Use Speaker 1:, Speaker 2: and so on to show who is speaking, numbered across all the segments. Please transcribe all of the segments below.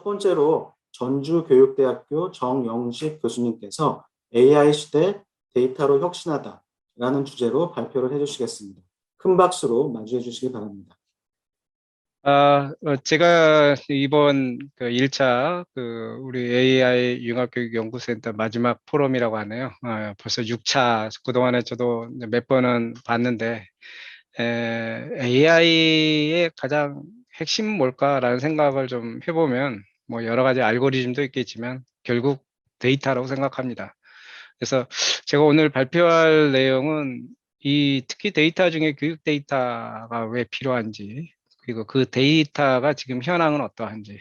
Speaker 1: 첫 번째로 전주교육대학교 정영식 교수님께서 AI 시대 데이터로 혁신하다라는 주제로 발표를 해주시겠습니다. 큰 박수로 맞이해 주시기 바랍니다.
Speaker 2: 제가 이번 그 1차 우리 AI 융합교육연구센터 마지막 포럼이라고 하네요. 벌써 6차, 그동안에 저도 몇 번은 봤는데, AI의 가장 핵심 뭘까라는 생각을 좀 해보면, 뭐 여러 가지 알고리즘도 있겠지만, 결국 데이터라고 생각합니다. 그래서 제가 오늘 발표할 내용은 특히 데이터 중에 교육 데이터가 왜 필요한지, 그리고 그 데이터가 지금 현황은 어떠한지,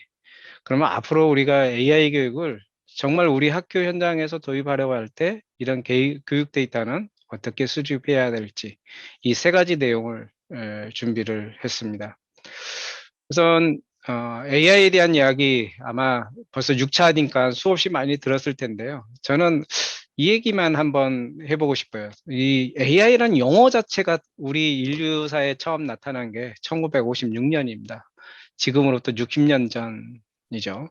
Speaker 2: 그러면 앞으로 우리가 AI 교육을 정말 우리 학교 현장에서 도입하려고 할 때 이런 교육 데이터는 어떻게 수집해야 될지, 이 세 가지 내용을 준비를 했습니다. 우선 AI에 대한 이야기 아마 벌써 6차니까 수없이 많이 들었을 텐데요. 저는 이 얘기만 한번 해보고 싶어요. 이 AI라는 용어 자체가 우리 인류사에 처음 나타난 게 1956년입니다. 지금으로부터 60년 전이죠.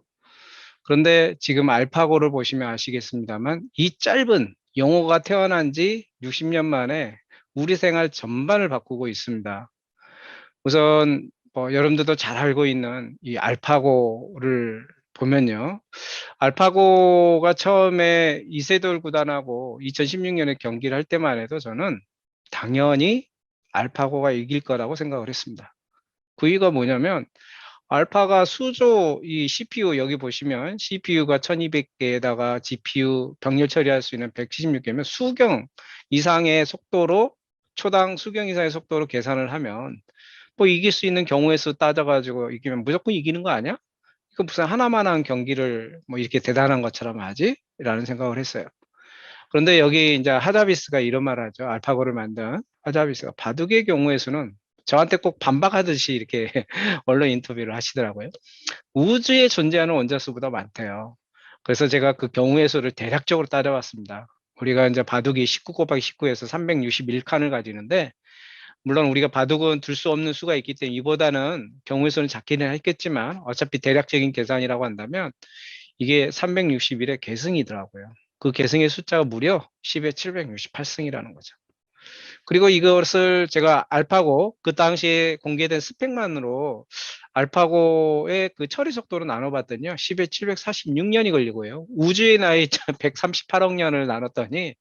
Speaker 2: 그런데 지금 알파고를 보시면 아시겠습니다만 이 짧은 용어가 태어난 지 60년 만에 우리 생활 전반을 바꾸고 있습니다. 우선 여러분들도 잘 알고 있는 이 알파고를 보면요. 알파고가 처음에 이세돌 구단하고 2016년에 경기를 할 때만 해도 저는 당연히 알파고가 이길 거라고 생각을 했습니다. 그 이유가 뭐냐면 알파가 수조 이 CPU 여기 보시면 CPU가 1200개에다가 GPU 병렬 처리할 수 있는 176개면 수경 이상의 속도로 초당 수경 이상의 속도로 계산을 하면 뭐 이길 수 있는 경우의 수 따져가지고 이기면 무조건 이기는 거 아니야? 이거 무슨 하나만한 경기를 뭐 이렇게 대단한 것처럼 하지? 라는 생각을 했어요. 그런데 여기 이제 하자비스가 이런 말 하죠. 알파고를 만든 하자비스가 바둑의 경우의 수는 저한테 꼭 반박하듯이 이렇게 언론 인터뷰를 하시더라고요. 우주에 존재하는 원자수보다 많대요. 그래서 제가 그 경우의 수를 대략적으로 따져봤습니다. 우리가 이제 바둑이 19 곱하기 19에서 361칸을 가지는데 물론 우리가 바둑은 둘 수 없는 수가 있기 때문에 이보다는 경우의 수는 작기는 했겠지만 어차피 대략적인 계산이라고 한다면 이게 361의 계승이더라고요. 그 계승의 숫자가 무려 10의 768승이라는 거죠. 그리고 이것을 제가 알파고 그 당시에 공개된 스펙만으로 알파고의 그 처리 속도로 나눠봤더니요. 10의 746년이 걸리고요. 우주의 나이 138억 년을 나눴더니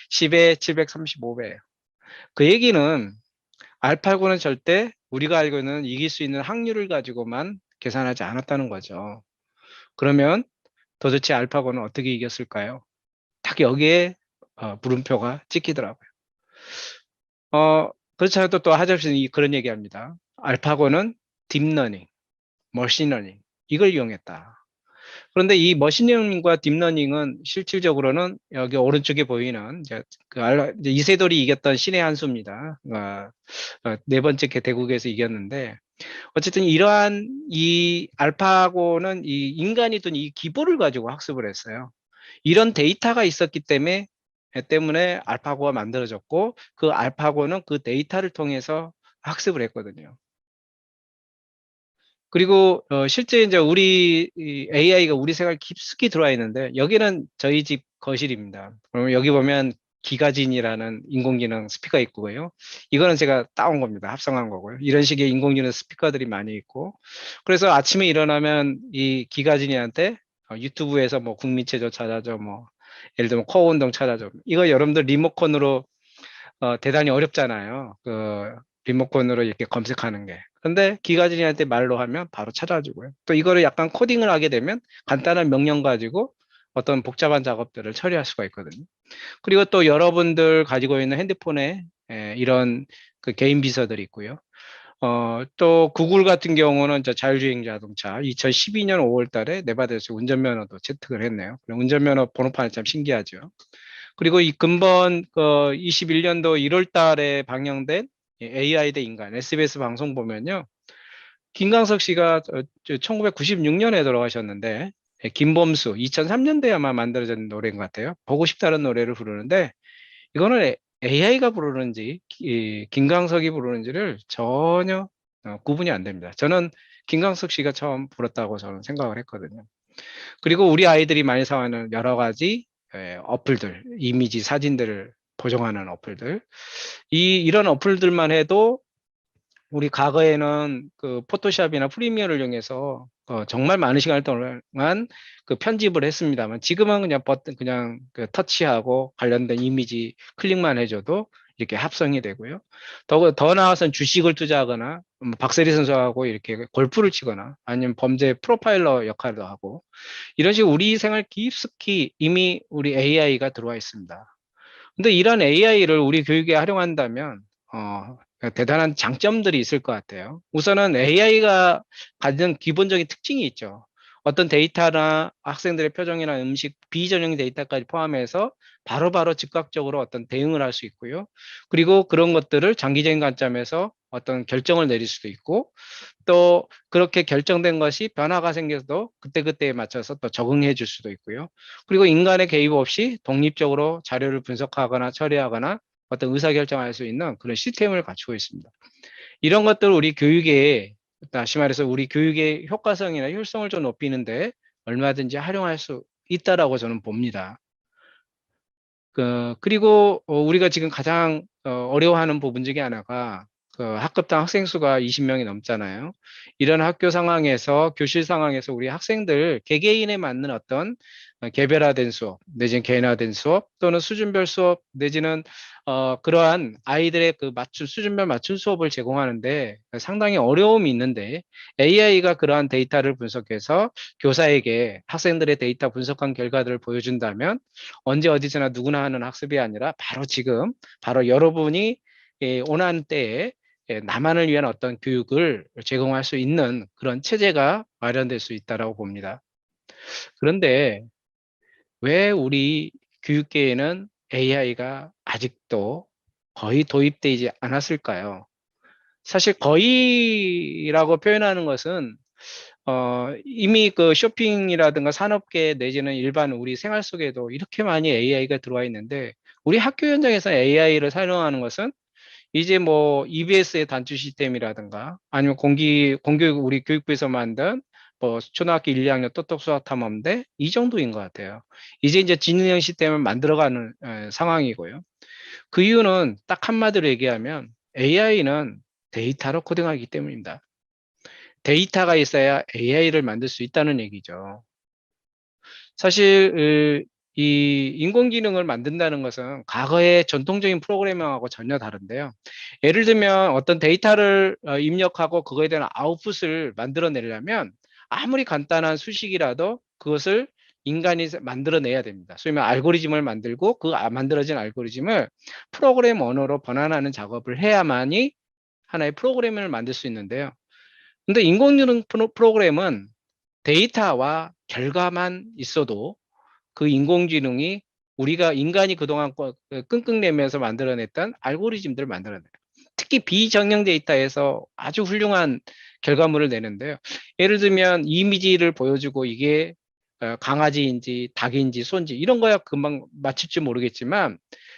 Speaker 2: 10의 735배예요. 그 얘기는 알파고는 절대 우리가 알고 있는 이길 수 있는 확률을 가지고만 계산하지 않았다는 거죠. 그러면 도대체 알파고는 어떻게 이겼을까요? 딱 여기에 물음표가 찍히더라고요. 그렇지 않아도 또 하잡스는 그런 얘기합니다. 알파고는 딥러닝, 머신러닝 이걸 이용했다. 그런데 이 머신러닝과 딥러닝은 실질적으로는 여기 오른쪽에 보이는 이제 이세돌이 이겼던 신의 한 수입니다. 네 번째 대국에서 이겼는데 어쨌든 이러한 이 알파고는 이 인간이 둔 이 기보를 가지고 학습을 했어요. 이런 데이터가 있었기 때문에 알파고가 만들어졌고 그 알파고는 그 데이터를 통해서 학습을 했거든요. 그리고 실제 이제 우리 AI가 우리 생활 깊숙이 들어와 있는데 여기는 저희 집 거실입니다. 그러면 여기 보면 기가진이라는 인공지능 스피커 있고요. 이거는 제가 따온 겁니다. 합성한 거고요. 이런 식의 인공지능 스피커들이 많이 있고 그래서 아침에 일어나면 이 기가진이한테 유튜브에서 뭐 국민체조 찾아줘 뭐 예를 들면 코어 운동 찾아줘 이거 여러분들 리모컨으로 대단히 어렵잖아요. 그 리모컨으로 이렇게 검색하는 게. 근데 기가진이한테 말로 하면 바로 찾아주고요. 또 이거를 약간 코딩을 하게 되면 간단한 명령 가지고 어떤 복잡한 작업들을 처리할 수가 있거든요. 그리고 또 여러분들 가지고 있는 핸드폰에 이런 그 개인 비서들이 있고요. 또 구글 같은 경우는 저 자율주행 자동차 2012년 5월 달에 네바다에서 운전면허도 채택을 했네요. 운전면허 번호판이 참 신기하죠. 그리고 이 근본 21년도 1월 달에 방영된 AI 대 인간 SBS 방송 보면요. 김광석 씨가 1996년에 돌아가셨는데 김범수 2003년도에 아마 만들어진 노래인 것 같아요. 보고 싶다는 노래를 부르는데 이거는 AI가 부르는지 김광석이 부르는지를 전혀 구분이 안 됩니다. 저는 김광석 씨가 처음 불었다고 저는 생각을 했거든요. 그리고 우리 아이들이 많이 사용하는 여러 가지 어플들, 이미지, 사진들을 보정하는 어플들, 이런 어플들만 해도 우리 과거에는 그 포토샵이나 프리미어를 이용해서 정말 많은 시간 동안 그 편집을 했습니다만 지금은 그냥 버튼 그냥 그 터치하고 관련된 이미지 클릭만 해줘도 이렇게 합성이 되고요. 더 나아가서는 주식을 투자하거나 박세리 선수하고 이렇게 골프를 치거나 아니면 범죄 프로파일러 역할도 하고 이런 식으로 우리 생활 깊숙이 이미 우리 AI가 들어와 있습니다. 근데 이런 AI를 우리 교육에 활용한다면 대단한 장점들이 있을 것 같아요. 우선은 AI가 가진 기본적인 특징이 있죠. 어떤 데이터나 학생들의 표정이나 음식, 비전형 데이터까지 포함해서 바로바로 즉각적으로 어떤 대응을 할 수 있고요. 그리고 그런 것들을 장기적인 관점에서 어떤 결정을 내릴 수도 있고, 또 그렇게 결정된 것이 변화가 생겨도 그때그때에 맞춰서 또 적응해 줄 수도 있고요. 그리고 인간의 개입 없이 독립적으로 자료를 분석하거나 처리하거나 어떤 의사결정을 할 수 있는 그런 시스템을 갖추고 있습니다. 이런 것들을 우리 교육에, 다시 말해서 우리 교육의 효과성이나 효율성을 좀 높이는데 얼마든지 활용할 수 있다라고 저는 봅니다. 그리고 우리가 지금 가장 어려워하는 부분 중에 하나가 그 학급당 학생 수가 20명이 넘잖아요. 이런 학교 상황에서, 교실 상황에서 우리 학생들 개개인에 맞는 어떤 개별화된 수업, 내지는 개인화된 수업, 또는 수준별 수업, 내지는 그러한 아이들의 그 수준별 맞춤 수업을 제공하는데 상당히 어려움이 있는데 AI가 그러한 데이터를 분석해서 교사에게 학생들의 데이터 분석한 결과들을 보여준다면 언제 어디서나 누구나 하는 학습이 아니라 바로 지금, 바로 여러분이 원하는 때에 나만을 위한 어떤 교육을 제공할 수 있는 그런 체제가 마련될 수 있다고 봅니다. 그런데 왜 우리 교육계에는 AI가 아직도 거의 도입되지 않았을까요? 사실 거의라고 표현하는 것은 이미 그 쇼핑이라든가 산업계 내지는 일반 우리 생활 속에도 이렇게 많이 AI가 들어와 있는데 우리 학교 현장에서 AI를 사용하는 것은 이제 뭐 EBS의 단추 시스템이라든가 아니면 공교육 우리 교육부에서 만든 뭐 초등학교 1, 2학년 똑똑 수학 탐험대 이 정도인 것 같아요. 이제 지능형 시스템을 만들어가는 상황이고요. 그 이유는 딱 한마디로 얘기하면 AI는 데이터로 코딩하기 때문입니다. 데이터가 있어야 AI를 만들 수 있다는 얘기죠. 사실 이 인공지능을 만든다는 것은 과거의 전통적인 프로그래밍하고 전혀 다른데요. 예를 들면 어떤 데이터를 입력하고 그거에 대한 아웃풋을 만들어내려면 아무리 간단한 수식이라도 그것을 인간이 만들어내야 됩니다. 소위 말해 알고리즘을 만들고 그 만들어진 알고리즘을 프로그램 언어로 번안하는 작업을 해야만이 하나의 프로그램을 만들 수 있는데요. 근데 인공지능 프로그램은 데이터와 결과만 있어도 그 인공지능이 우리가 인간이 그동안 끙끙대면서 만들어냈던 알고리즘들을 만들어내요. 특히 비정형 데이터에서 아주 훌륭한 결과물을 내는데요. 예를 들면 이미지를 보여주고 이게 강아지인지 닭인지 소인지 이런 거야 금방 맞힐지 모르겠지만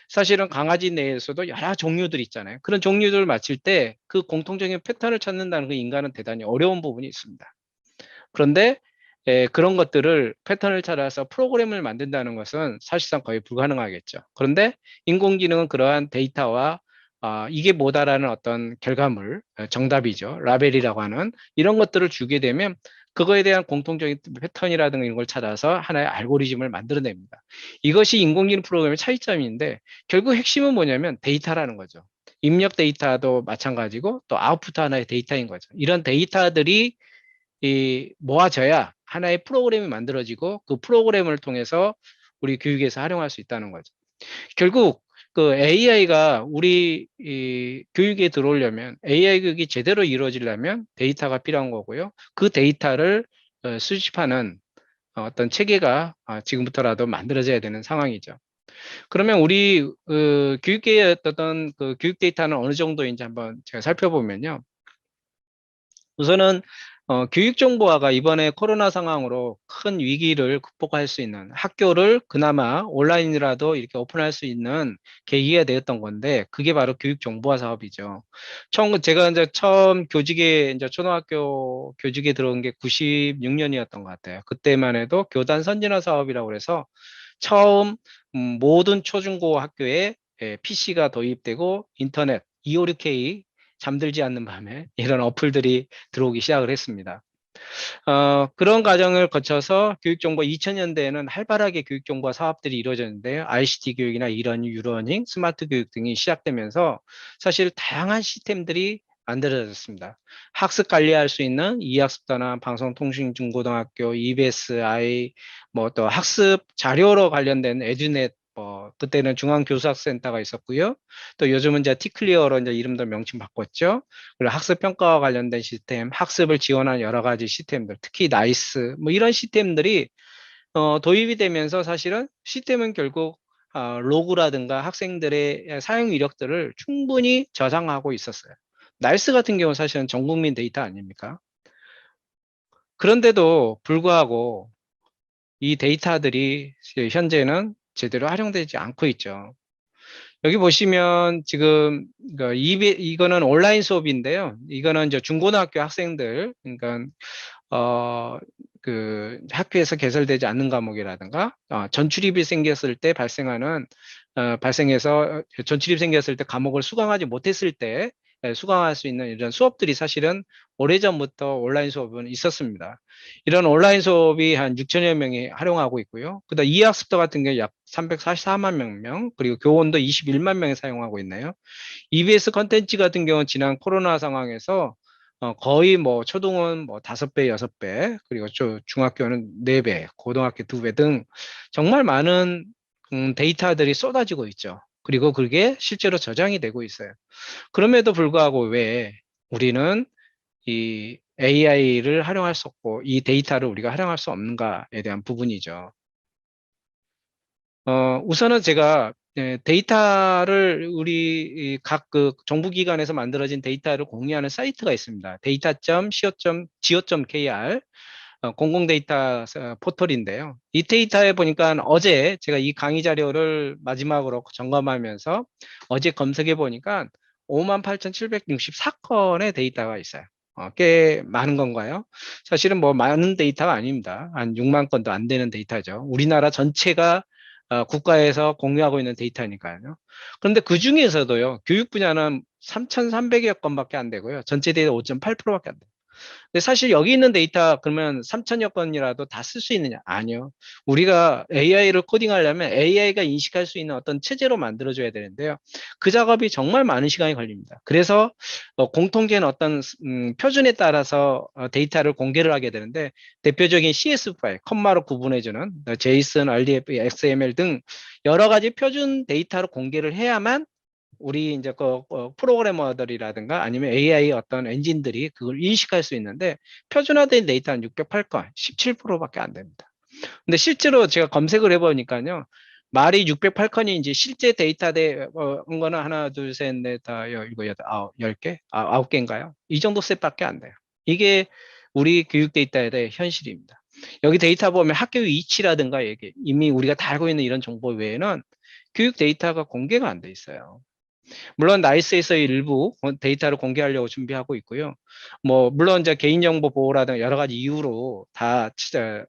Speaker 2: 사실은 강아지 내에서도 여러 종류들 있잖아요. 그런 종류들을 맞힐 때 그 공통적인 패턴을 찾는다는 그 인간은 대단히 어려운 부분이 있습니다. 그런데 그런 것들을 패턴을 찾아서 프로그램을 만든다는 것은 사실상 거의 불가능하겠죠. 그런데 인공지능은 그러한 데이터와 이게 뭐다라는 어떤 결과물, 정답이죠. 라벨이라고 하는 이런 것들을 주게 되면 그거에 대한 공통적인 패턴이라든가 이런 걸 찾아서 하나의 알고리즘을 만들어냅니다. 이것이 인공지능 프로그램의 차이점인데 결국 핵심은 뭐냐면 데이터라는 거죠. 입력 데이터도 마찬가지고 또 아웃풋 하나의 데이터인 거죠. 이런 데이터들이 모아져야 하나의 프로그램이 만들어지고 그 프로그램을 통해서 우리 교육에서 활용할 수 있다는 거죠. 결국 그 AI가 우리 교육에 들어오려면 AI 교육이 제대로 이루어지려면 데이터가 필요한 거고요. 그 데이터를 수집하는 어떤 체계가 지금부터라도 만들어져야 되는 상황이죠. 그러면 우리 교육계의 어떤 그 교육 데이터는 어느 정도인지 한번 제가 살펴보면요. 우선은 교육정보화가 이번에 코로나 상황으로 큰 위기를 극복할 수 있는 학교를 그나마 온라인이라도 이렇게 오픈할 수 있는 계기가 되었던 건데 그게 바로 교육정보화 사업이죠. 제가 이제 처음 교직에 이제 초등학교 교직에 들어온 게 96년이었던 것 같아요. 그때만 해도 교단 선진화 사업이라고 해서 처음 모든 초중고 학교에 PC가 도입되고 인터넷 256K 잠들지 않는 밤에 이런 어플들이 들어오기 시작을 했습니다. 그런 과정을 거쳐서 교육정보 2000년대에는 활발하게 교육정보 사업들이 이루어졌는데요. ICT 교육이나 이러닝, 유러닝, 스마트 교육 등이 시작되면서 사실 다양한 시스템들이 만들어졌습니다. 학습 관리할 수 있는 이학습단화, 방송통신중고등학교, EBSI, 뭐 또 학습 자료로 관련된 에듀넷, 그때는 중앙교수학센터가 있었고요. 또 요즘은 이제 티클리어로 이제 이름도 명칭 바꿨죠. 그리고 학습 평가와 관련된 시스템, 학습을 지원하는 여러 가지 시스템들, 특히 나이스, 뭐 이런 시스템들이 도입이 되면서 사실은 시스템은 결국 로그라든가 학생들의 사용 이력들을 충분히 저장하고 있었어요. 나이스 같은 경우 사실은 전 국민 데이터 아닙니까? 그런데도 불구하고 이 데이터들이 현재는 제대로 활용되지 않고 있죠. 여기 보시면 지금 이거는 온라인 수업인데요. 이거는 이제 중고등학교 학생들, 그러니까 어, 학교에서 개설되지 않는 과목이라든가 전출입이 생겼을 때 발생해서 전출입 생겼을 때 과목을 수강하지 못했을 때 수강할 수 있는 이런 수업들이 사실은 오래전부터 온라인 수업은 있었습니다. 이런 온라인 수업이 한 6천여 명이 활용하고 있고요. 그다음 이학습도 같은 경우 약 344만 명, 그리고 교원도 21만 명이 사용하고 있네요. EBS 컨텐츠 같은 경우는 지난 코로나 상황에서 거의 뭐 초등은 뭐 5배, 6배, 그리고 중학교는 4배, 고등학교 2배 등 정말 많은 데이터들이 쏟아지고 있죠. 그리고 그게 실제로 저장이 되고 있어요. 그럼에도 불구하고 왜 우리는 이 AI를 활용할 수 없고 이 데이터를 우리가 활용할 수 없는가에 대한 부분이죠. 우선은 제가 데이터를 우리 각 정부기관에서 만들어진 데이터를 공유하는 사이트가 있습니다. data.co.kr 공공 데이터 포털인데요. 이 데이터에 보니까 어제 제가 이 강의 자료를 마지막으로 점검하면서 어제 검색해 보니까 58,764건의 데이터가 있어요. 꽤 많은 건가요? 사실은 뭐 많은 데이터가 아닙니다. 한 6만 건도 안 되는 데이터죠. 우리나라 전체가 국가에서 공유하고 있는 데이터니까요. 그런데 그 중에서도요, 교육 분야는 3,300여 건밖에 안 되고요. 전체 데이터 5.8%밖에 안 돼요. 근데 사실 여기 있는 데이터 그러면 3천여 건이라도 다 쓸 수 있느냐? 아니요. 우리가 AI를 코딩하려면 AI가 인식할 수 있는 어떤 체제로 만들어줘야 되는데요. 그 작업이 정말 많은 시간이 걸립니다. 그래서 공통된 어떤 표준에 따라서 데이터를 공개를 하게 되는데 대표적인 CS 파일, 컴마로 구분해주는 JSON, RDF, XML 등 여러 가지 표준 데이터를 공개를 해야만 우리 이제 프로그래머들이라든가 아니면 AI 어떤 엔진들이 그걸 인식할 수 있는데 표준화된 데이터는 608건, 17%밖에 안 됩니다. 근데 실제로 제가 검색을 해보니까요. 말이 608건인지 실제 데이터대 온 거는 하나, 둘, 셋, 넷, 다, 일곱, 여덟, 아홉, 10개? 아홉 개인가요? 이 정도 셋밖에 안 돼요. 이게 우리 교육 데이터에 대해 현실입니다. 여기 데이터 보면 학교 위치라든가 이미 우리가 다 알고 있는 이런 정보 외에는 교육 데이터가 공개가 안 돼 있어요. 물론 나이스에서 일부 데이터를 공개하려고 준비하고 있고요. 뭐 물론 이제 개인정보 보호라든가 여러 가지 이유로 다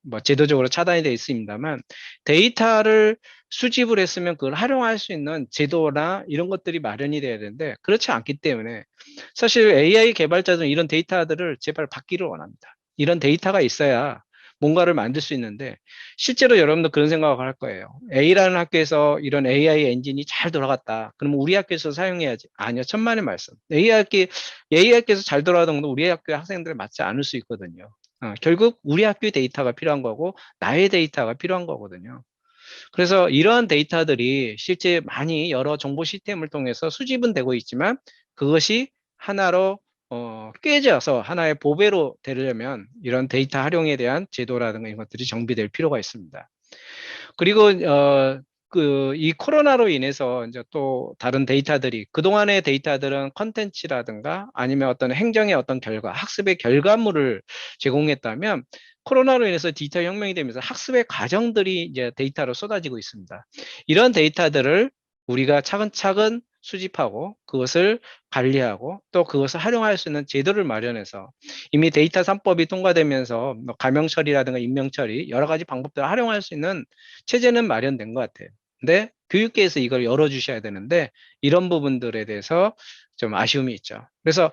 Speaker 2: 뭐 제도적으로 차단이 되어 있습니다만 데이터를 수집을 했으면 그걸 활용할 수 있는 제도나 이런 것들이 마련이 돼야 되는데 그렇지 않기 때문에 사실 AI 개발자들은 이런 데이터들을 제발 받기를 원합니다. 이런 데이터가 있어야 뭔가를 만들 수 있는데 실제로 여러분도 그런 생각을 할 거예요. A라는 학교에서 이런 AI 엔진이 잘 돌아갔다. 그러면 우리 학교에서 사용해야지. 아니요. 천만의 말씀. AI 학교에서 잘 돌아가던 것도 우리 학교 학생들 맞지 않을 수 있거든요. 결국 우리 학교의 데이터가 필요한 거고 나의 데이터가 필요한 거거든요. 그래서 이러한 데이터들이 실제 많이 여러 정보 시스템을 통해서 수집은 되고 있지만 그것이 하나로 깨져서 하나의 보배로 되려면 이런 데이터 활용에 대한 제도라든가 이런 것들이 정비될 필요가 있습니다. 그리고 이 코로나로 인해서 이제 또 다른 데이터들이, 그동안의 데이터들은 컨텐츠라든가 아니면 어떤 행정의 어떤 결과, 학습의 결과물을 제공했다면, 코로나로 인해서 디지털 혁명이 되면서 학습의 과정들이 이제 데이터로 쏟아지고 있습니다. 이런 데이터들을 우리가 차근차근 수집하고 그것을 관리하고 또 그것을 활용할 수 있는 제도를 마련해서, 이미 데이터 3법이 통과되면서 뭐 가명 처리라든가 임명 처리 여러 가지 방법들을 활용할 수 있는 체제는 마련된 것 같아요. 근데 교육계에서 이걸 열어주셔야 되는데 이런 부분들에 대해서 좀 아쉬움이 있죠. 그래서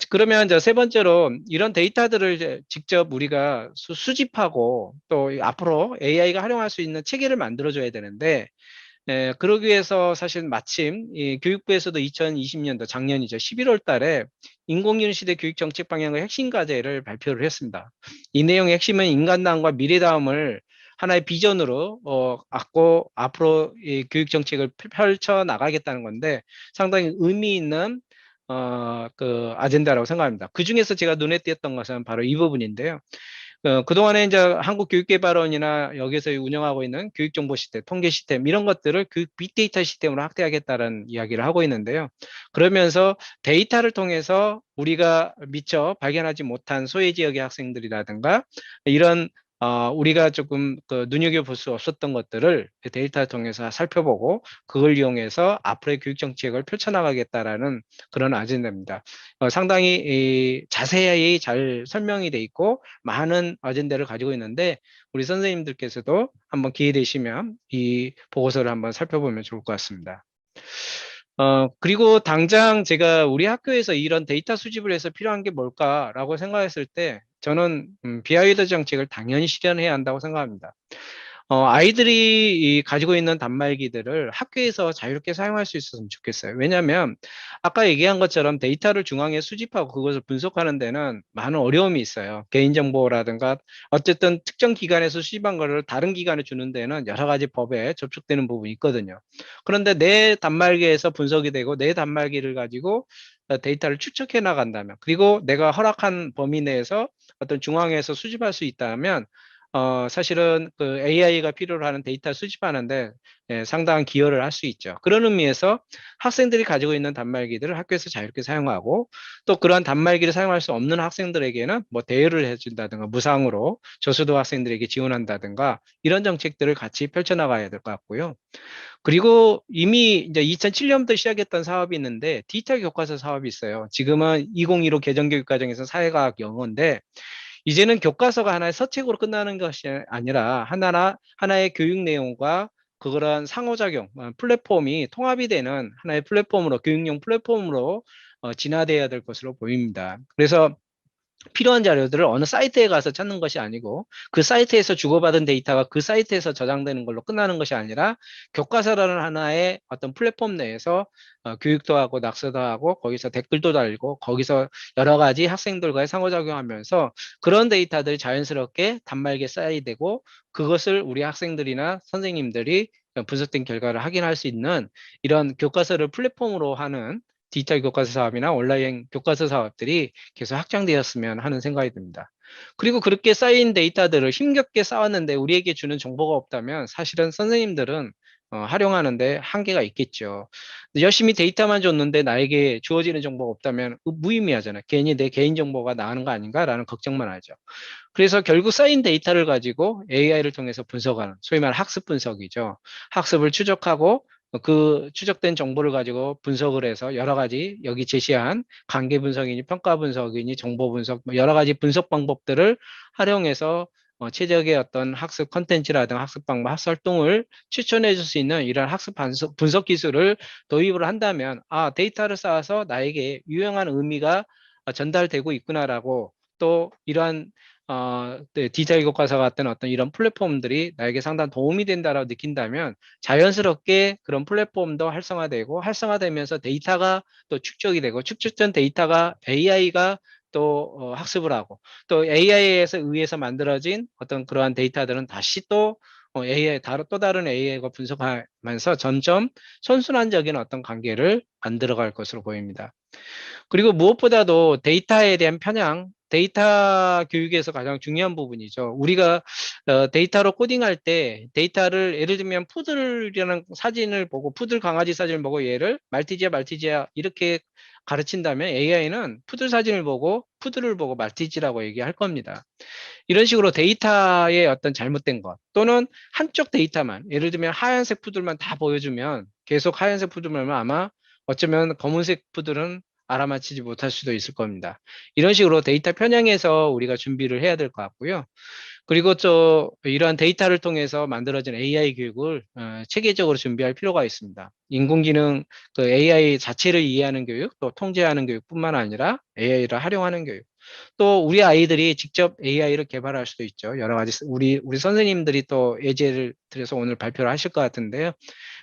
Speaker 2: 그러면 이제 세 번째로 이런 데이터들을 이제 직접 우리가 수집하고 또 앞으로 AI가 활용할 수 있는 체계를 만들어줘야 되는데, 그러기 위해서 사실 마침 이 교육부에서도 2020년도 작년이죠. 11월 달에 인공지능 시대 교육 정책 방향의 핵심 과제를 발표를 했습니다. 이 내용의 핵심은 인간다움과 미래다움을 하나의 비전으로 갖고 앞으로 이 교육 정책을 펼쳐 나가겠다는 건데, 상당히 의미 있는 그 아젠다라고 생각합니다. 그 중에서 제가 눈에 띄었던 것은 바로 이 부분인데요. 그동안에 이제 한국교육개발원이나 여기서 운영하고 있는 교육정보 시스템, 통계 시스템 이런 것들을 그 빅데이터 시스템으로 확대하겠다는 이야기를 하고 있는데요. 그러면서 데이터를 통해서 우리가 미처 발견하지 못한 소외 지역의 학생들이라든가 이런 우리가 조금 그 눈여겨볼 수 없었던 것들을 그 데이터를 통해서 살펴보고 그걸 이용해서 앞으로의 교육 정책을 펼쳐나가겠다라는 그런 아젠다입니다. 상당히 자세히 잘 설명이 돼 있고 많은 아젠다를 가지고 있는데, 우리 선생님들께서도 한번 기회 되시면 이 보고서를 한번 살펴보면 좋을 것 같습니다. 그리고 당장 제가 우리 학교에서 이런 데이터 수집을 해서 필요한 게 뭘까라고 생각했을 때 저는 비하이드 정책을 당연히 실현해야 한다고 생각합니다. 아이들이 가지고 있는 단말기들을 학교에서 자유롭게 사용할 수 있었으면 좋겠어요. 왜냐하면 아까 얘기한 것처럼 데이터를 중앙에 수집하고 그것을 분석하는 데는 많은 어려움이 있어요. 개인정보라든가 어쨌든 특정 기관에서 수집한 거를 다른 기관에 주는 데는 여러 가지 법에 접촉되는 부분이 있거든요. 그런데 내 단말기에서 분석이 되고 내 단말기를 가지고 데이터를 추적해 나간다면, 그리고 내가 허락한 범위 내에서 어떤 중앙에서 수집할 수 있다면 사실은 그 AI가 필요로 하는 데이터 수집하는데 상당한 기여를 할 수 있죠. 그런 의미에서 학생들이 가지고 있는 단말기들을 학교에서 자유롭게 사용하고, 또 그러한 단말기를 사용할 수 없는 학생들에게는 뭐 대여를 해준다든가 무상으로 저소득 학생들에게 지원한다든가 이런 정책들을 같이 펼쳐나가야 될 것 같고요. 그리고 이미 이제 2007년부터 시작했던 사업이 있는데 디지털 교과서 사업이 있어요. 지금은 2015 개정교육과정에서 사회과학 영어인데, 이제는 교과서가 하나의 서책으로 끝나는 것이 아니라 하나의 교육 내용과 그런 상호작용, 플랫폼이 통합이 되는 하나의 플랫폼으로, 교육용 플랫폼으로 진화되어야 될 것으로 보입니다. 그래서 필요한 자료들을 어느 사이트에 가서 찾는 것이 아니고 그 사이트에서 주고받은 데이터가 그 사이트에서 저장되는 걸로 끝나는 것이 아니라 교과서라는 하나의 어떤 플랫폼 내에서 교육도 하고 낙서도 하고 거기서 댓글도 달고 거기서 여러 가지 학생들과의 상호작용하면서 그런 데이터들이 자연스럽게 단말기에 쌓이되고 그것을 우리 학생들이나 선생님들이 분석된 결과를 확인할 수 있는 이런 교과서를 플랫폼으로 하는 디지털 교과서 사업이나 온라인 교과서 사업들이 계속 확장되었으면 하는 생각이 듭니다. 그리고 그렇게 쌓인 데이터들을 힘겹게 쌓았는데 우리에게 주는 정보가 없다면 사실은 선생님들은 활용하는데 한계가 있겠죠. 열심히 데이터만 줬는데 나에게 주어지는 정보가 없다면 무의미하잖아요. 괜히 내 개인정보가 나가는 거 아닌가라는 걱정만 하죠. 그래서 결국 쌓인 데이터를 가지고 AI를 통해서 분석하는, 소위 말하는 학습 분석이죠. 학습을 추적하고 그 추적된 정보를 가지고 분석을 해서 여러 가지 여기 제시한 관계 분석이니 평가 분석이니 정보 분석 뭐 여러 가지 분석 방법들을 활용해서 최적의 어떤 학습 컨텐츠라든가 학습 방법, 학습 활동을 추천해 줄 수 있는 이런 학습 분석 기술을 도입을 한다면 데이터를 쌓아서 나에게 유용한 의미가 전달되고 있구나라고, 또 이러한 디지털 교과서 같은 어떤 이런 플랫폼들이 나에게 상당히 도움이 된다라고 느낀다면 자연스럽게 그런 플랫폼도 활성화되고 활성화되면서 데이터가 또 축적이 되고 축적된 데이터가 AI가 또 학습을 하고 또 AI에서 의해서 만들어진 어떤 그러한 데이터들은 다시 또 AI 또 다른 AI가 분석하면서 점점 선순환적인 어떤 관계를 만들어갈 것으로 보입니다. 그리고 무엇보다도 데이터에 대한 편향, 데이터 교육에서 가장 중요한 부분이죠. 우리가 데이터로 코딩할 때 데이터를 예를 들면 푸들이라는 사진을 보고 푸들 강아지 사진을 보고 얘를 말티즈야 이렇게 가르친다면 AI는 푸들 사진을 보고 푸들을 보고 말티즈라고 얘기할 겁니다. 이런 식으로 데이터의 어떤 잘못된 것 또는 한쪽 데이터만 예를 들면 하얀색 푸들만 다 보여주면 계속 하얀색 푸들만 아마 어쩌면 검은색 푸들은 알아맞히지 못할 수도 있을 겁니다. 이런 식으로 데이터 편향에서 우리가 준비를 해야 될 것 같고요. 그리고 이러한 데이터를 통해서 만들어진 AI 교육을 체계적으로 준비할 필요가 있습니다. 인공지능 그 AI 자체를 이해하는 교육, 또 통제하는 교육뿐만 아니라 AI를 활용하는 교육. 또 우리 아이들이 직접 AI를 개발할 수도 있죠. 여러 가지 우리 선생님들이 또 예제를 들여서 오늘 발표를 하실 것 같은데요.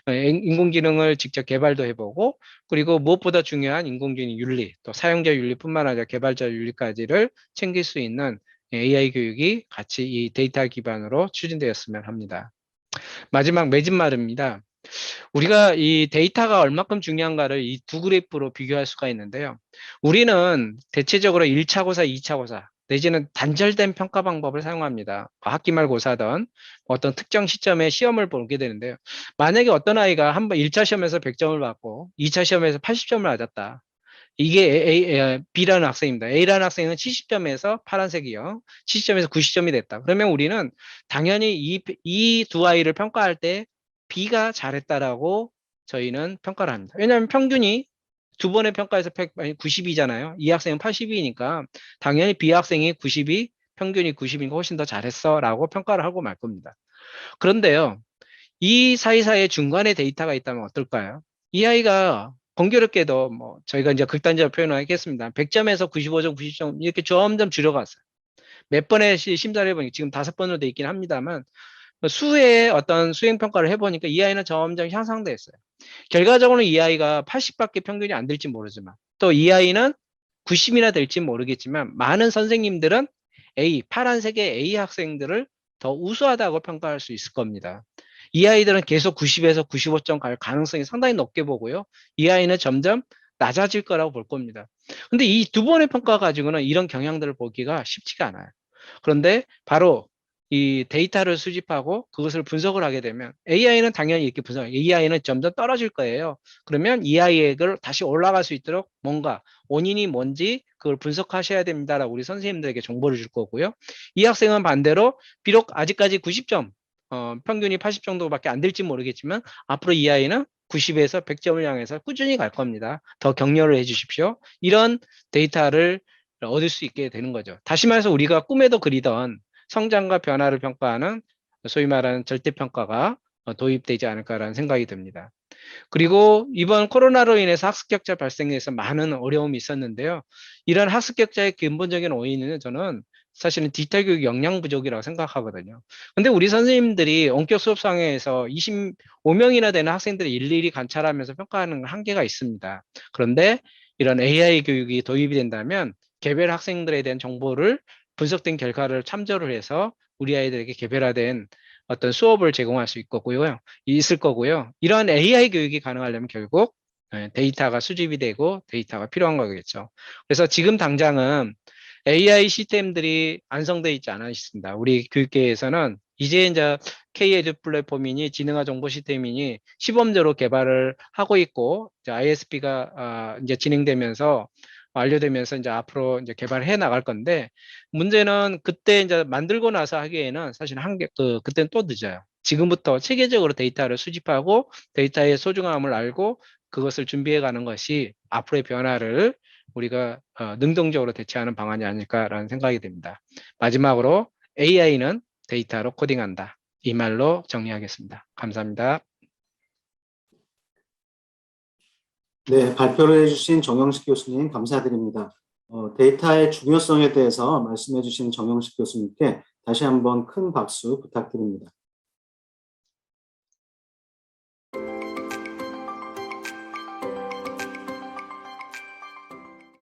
Speaker 2: 인공지능을 직접 개발도 해보고 그리고 무엇보다 중요한 인공지능 윤리 또 사용자 윤리뿐만 아니라 개발자 윤리까지를 챙길 수 있는 AI 교육이 같이 이 데이터 기반으로 추진되었으면 합니다. 마지막 맺은말입니다. 우리가 이 데이터가 얼마큼 중요한가를 이 두 그래프로 비교할 수가 있는데요. 우리는 대체적으로 1차 고사, 2차 고사 내지는 단절된 평가 방법을 사용합니다. 학기말 고사든 어떤 특정 시점에 시험을 보게 되는데요. 만약에 어떤 아이가 한번 1차 시험에서 100점을 받고 2차 시험에서 80점을 맞았다. 이게 B라는 학생입니다. A라는 학생은 70점에서 파란색이요. 70점에서 90점이 됐다. 그러면 우리는 당연히 이 두 아이를 평가할 때 B가 잘했다라고 저희는 평가를 합니다. 왜냐하면 평균이 두 번의 평가에서 90이잖아요. 이 학생은 82니까 당연히 B 학생이 92, 평균이 90이니까 훨씬 더 잘했어 라고 평가를 하고 말 겁니다. 그런데요. 이 사이사이에 중간에 데이터가 있다면 어떨까요? 이 아이가 공교롭게도 뭐 저희가 이제 극단적으로 표현하겠습니다. 100점에서 95점, 90점 이렇게 점점 줄여갔어요. 몇 번의 심사를 해보니까 지금 5번으로 돼 있긴 합니다만 수의 어떤 수행 평가를 해보니까 이 아이는 점점 향상됐어요. 결과적으로는 이 아이가 80밖에 평균이 안 될지 모르지만 또 이 아이는 90이나 될지 모르겠지만 많은 선생님들은 파란색의 A 학생들을 더 우수하다고 평가할 수 있을 겁니다. 이 아이들은 계속 90에서 95점 갈 가능성이 상당히 높게 보고요. 이 아이는 점점 낮아질 거라고 볼 겁니다. 근데 이 두 번의 평가 가지고는 이런 경향들을 보기가 쉽지가 않아요. 그런데 바로 이 데이터를 수집하고 그것을 분석을 하게 되면 AI는 당연히 이렇게 AI는 점점 떨어질 거예요. 그러면 이 아이를 다시 올라갈 수 있도록 뭔가 원인이 뭔지 그걸 분석하셔야 됩니다라고 우리 선생님들에게 정보를 줄 거고요. 이 학생은 반대로 비록 아직까지 90점, 평균이 80 정도밖에 안 될지 모르겠지만 앞으로 이 아이는 90에서 100점을 향해서 꾸준히 갈 겁니다. 더 격려를 해 주십시오. 이런 데이터를 얻을 수 있게 되는 거죠. 다시 말해서 우리가 꿈에도 그리던 성장과 변화를 평가하는 소위 말하는 절대평가가 도입되지 않을까라는 생각이 듭니다. 그리고 이번 코로나로 인해서 학습격차 발생해서 많은 어려움이 있었는데요. 이런 학습격차의 근본적인 원인은 저는 사실은 디지털 교육 역량 부족이라고 생각하거든요. 근데 우리 선생님들이 원격 수업상에서 25명이나 되는 학생들을 일일이 관찰하면서 평가하는 한계가 있습니다. 그런데 이런 AI 교육이 도입이 된다면 개별 학생들에 대한 정보를 분석된 결과를 참조를 해서 우리 아이들에게 개별화된 어떤 수업을 제공할 수 있을 거고요. 이러한 AI 교육이 가능하려면 결국 데이터가 수집이 되고 데이터가 필요한 거겠죠. 그래서 지금 당장은 AI 시스템들이 완성되어 있지 않아 있습니다. 우리 교육계에서는 이제 K-에듀 플랫폼이니 지능화 정보 시스템이니 시범적으로 개발을 하고 있고 ISP가 이제 진행되면서 완료되면서 이제 앞으로 이제 개발을 해 나갈 건데 문제는 그때 이제 만들고 나서 하기에는 사실 그때는 또 늦어요. 지금부터 체계적으로 데이터를 수집하고 데이터의 소중함을 알고 그것을 준비해 가는 것이 앞으로의 변화를 우리가 능동적으로 대처하는 방안이 아닐까라는 생각이 듭니다. 마지막으로 AI는 데이터로 코딩한다. 이 말로 정리하겠습니다. 감사합니다.
Speaker 1: 네, 발표를 해주신 정영식 교수님 감사드립니다. 데이터의 중요성에 대해서 말씀해 주신 정영식 교수님께 다시 한번 큰 박수 부탁드립니다.